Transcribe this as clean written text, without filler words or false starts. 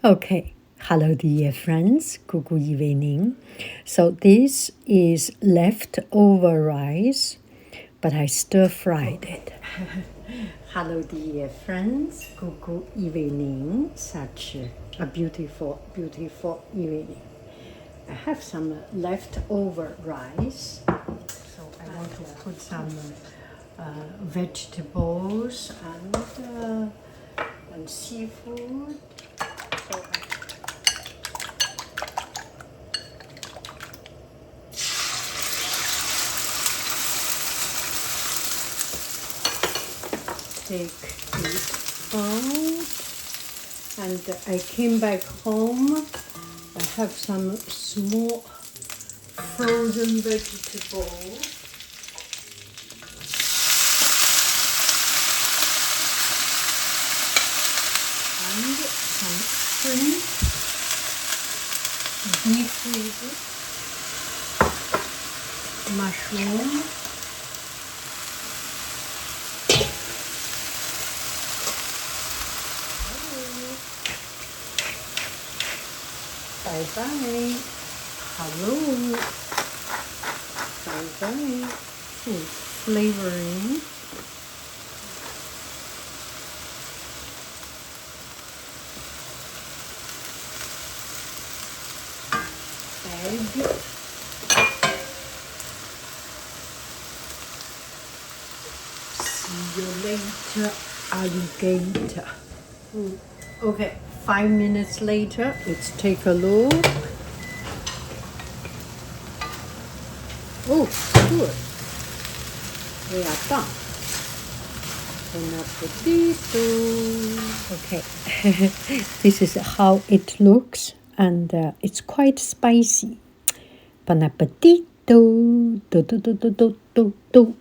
Okay. Hello, dear friends. Good evening. So this is leftover rice, but I stir-fried it. Hello, dear friends. Good evening. Such a beautiful, beautiful evening. I have some leftover rice. So I want to put some vegetables and seafood. So take it out, and I came back home. I have some small frozen vegetables. And some shrimp, defried mushroom, bye-bye, hello, bye-bye, food flavoring, egg, see you later, alligator. Okay, 5 minutes later, let's take a look. Oh, good. We are done. Bon appetito. Okay, this is how it looks, and it's quite spicy. Bon appetito. Do, do, do, do, do, do, do.